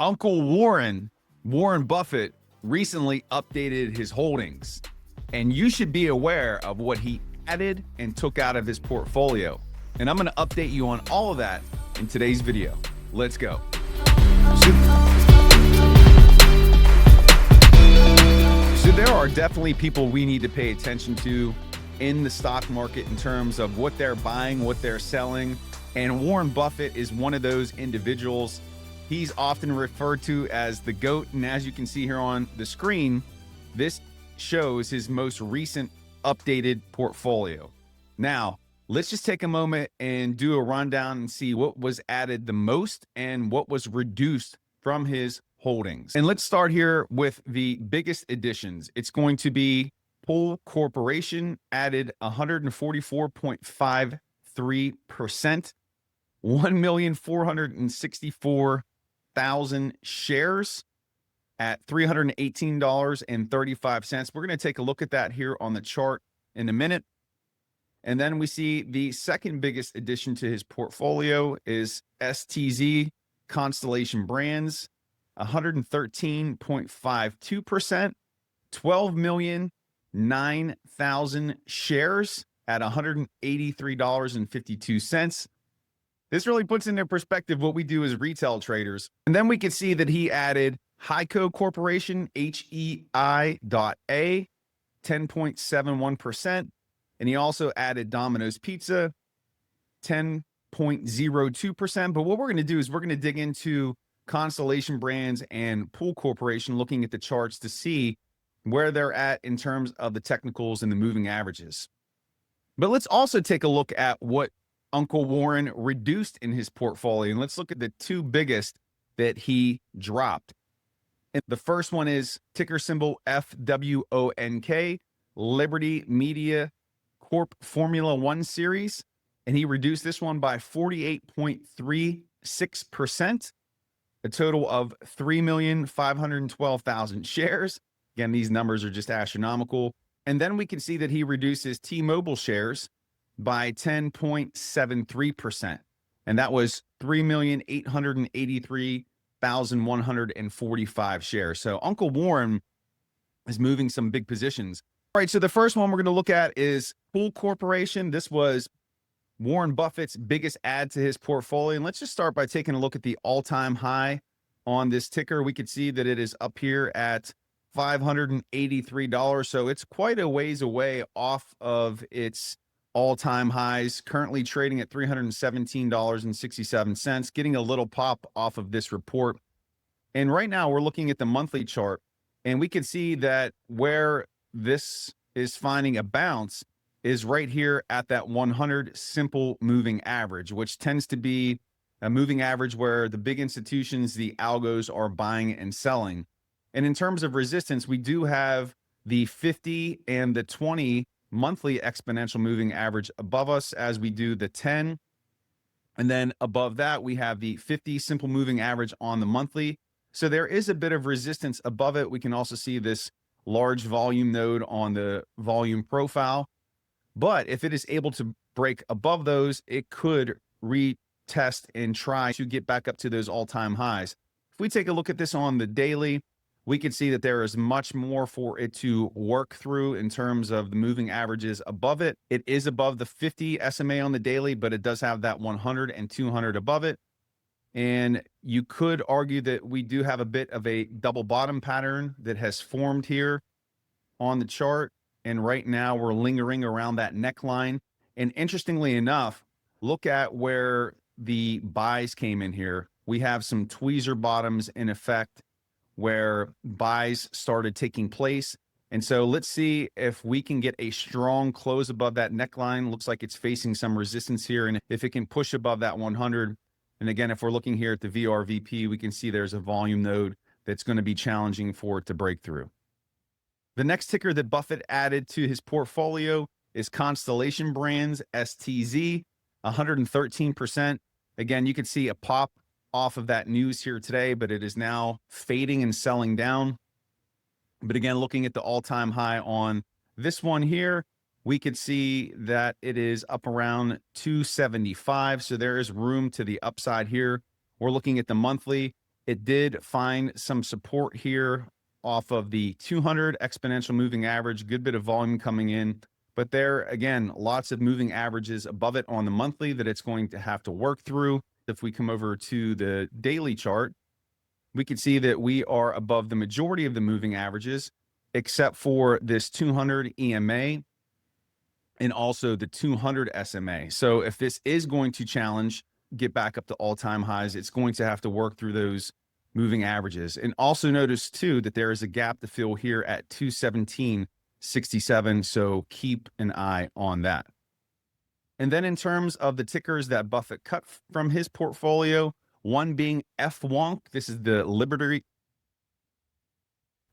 Uncle Warren Buffett, recently updated his holdings, and you should be aware of what he added and took out of his portfolio. And I'm going to update you on all of that in today's video. Let's go. So there are definitely people we need to pay attention to in the stock market in terms of what they're buying, what they're selling. And Warren Buffett is one of those individuals. He's often referred to as the GOAT. And as you can see here on the screen, this shows his most recent updated portfolio. Now, let's just take a moment and do a rundown and see what was added the most and what was reduced from his holdings. And let's start here with the biggest additions. It's going to be Pool Corporation, added 144.53%, 1,464,000 shares at $318.35. We're going to take a look at that here on the chart in a minute. And then we see the second biggest addition to his portfolio is STZ, Constellation Brands, 113.52%, 12,009,000 shares at $183.52. This really puts into perspective what we do as retail traders. And then we can see that he added Heico Corporation, HEI.A, 10.71%. And he also added Domino's Pizza, 10.02%. But what we're going to do is we're going to dig into Constellation Brands and Pool Corporation, looking at the charts to see where they're at in terms of the technicals and the moving averages. But let's also take a look at what Uncle Warren reduced in his portfolio. And let's look at the two biggest that he dropped. And the first one is ticker symbol FWONK, Liberty Media Corp Formula One Series. And he reduced this one by 48.36%, a total of 3,512,000 shares. Again, these numbers are just astronomical. And then we can see that he reduces T-Mobile shares by 10.73%. And that was 3,883,145 shares. So Uncle Warren is moving some big positions. All right, so the first one we're going to look at is Pool Corporation. This was Warren Buffett's biggest add to his portfolio. And let's just start by taking a look at the all-time high on this ticker. We could see that it is up here at $583. So it's quite a ways away off of its all-time highs, currently trading at $317.67, getting a little pop off of this report. And right now we're looking at the monthly chart, and we can see that where this is finding a bounce is right here at that 100 simple moving average, which tends to be a moving average where the big institutions, the algos, are buying and selling. And in terms of resistance, we do have the 50 and the 20 monthly exponential moving average above us, as we do the 10. And then above that, we have the 50 simple moving average on the monthly. So there is a bit of resistance above it. We can also see this large volume node on the volume profile. But if it is able to break above those, it could retest and try to get back up to those all-time highs. If we take a look at this on the daily, we can see that there is much more for it to work through in terms of the moving averages above it. It is above the 50 SMA on the daily, but it does have that 100 and 200 above it. And you could argue that we do have a bit of a double bottom pattern that has formed here on the chart. And right now we're lingering around that neckline. And interestingly enough, look at where the buys came in here. We have some tweezer bottoms in effect where buys started taking place. And so let's see if we can get a strong close above that neckline. Looks like it's facing some resistance here. And if it can push above that 100, and again, if we're looking here at the VRVP, we can see there's a volume node that's going to be challenging for it to break through. The next ticker that Buffett added to his portfolio is Constellation Brands, STZ, 113%. Again, you can see a pop off of that news here today, but it is now fading and selling down. But again, looking at the all-time high on this one here, we could see that it is up around 275. So there is room to the upside here. We're looking at the monthly. It did find some support here off of the 200 exponential moving average, good bit of volume coming in. But there, again, lots of moving averages above it on the monthly that it's going to have to work through. If we come over to the daily chart, we can see that we are above the majority of the moving averages, except for this 200 EMA and also the 200 SMA. So if this is going to challenge, get back up to all-time highs, it's going to have to work through those moving averages. And also notice too that there is a gap to fill here at 217.67. So keep an eye on that. And then in terms of the tickers that Buffett cut from his portfolio, one being FWONK. This is the Liberty.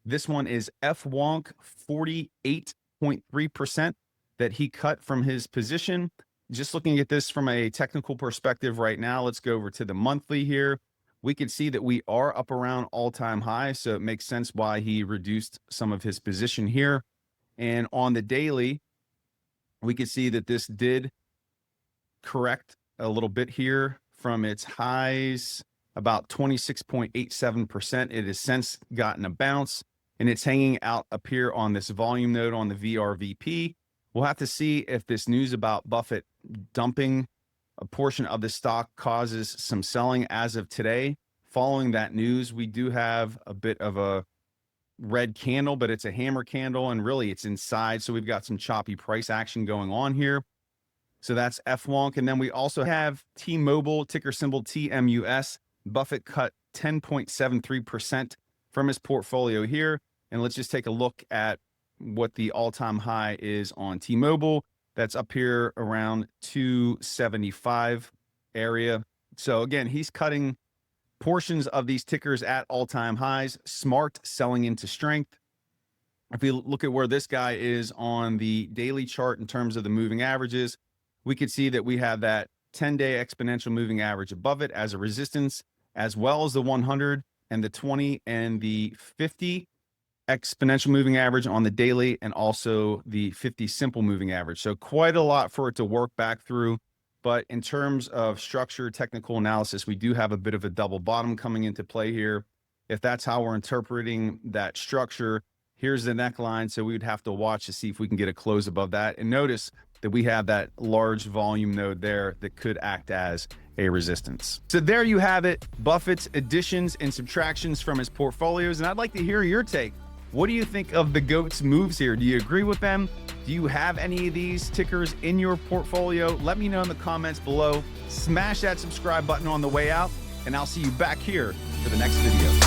This one is FWONK, 48.3% that he cut from his position. Just looking at this from a technical perspective right now, let's go over to the monthly here. We can see that we are up around all-time high, so it makes sense why he reduced some of his position here. And on the daily, we can see that this did correct a little bit here from its highs, about 26.87%. It has since gotten a bounce, and it's hanging out up here on this volume node on the VRVP. We'll have to see if this news about Buffett dumping a portion of the stock causes some selling as of today. Following that news, we do have a bit of a red candle, but it's a hammer candle, and really it's inside. So we've got some choppy price action going on here. So that's FWONK. And then we also have T-Mobile, ticker symbol TMUS. Buffett cut 10.73% from his portfolio here. And let's just take a look at what the all-time high is on T-Mobile. That's up here around 275 area. So again, he's cutting portions of these tickers at all-time highs. Smart, selling into strength. If we look at where this guy is on the daily chart in terms of the moving averages, we could see that we have that 10-day exponential moving average above it as a resistance, as well as the 100 and the 20 and the 50 exponential moving average on the daily, and also the 50 simple moving average. So quite a lot for it to work back through. But in terms of structure, technical analysis, we do have a bit of a double bottom coming into play here. If that's how we're interpreting that structure, here's the neckline. So we would have to watch to see if we can get a close above that. And notice that we have that large volume node there that could act as a resistance. So there you have it, Buffett's additions and subtractions from his portfolios. And I'd like to hear your take. What do you think of the GOAT's moves here? Do you agree with them? Do you have any of these tickers in your portfolio? Let me know in the comments below. Smash that subscribe button on the way out, and I'll see you back here for the next video.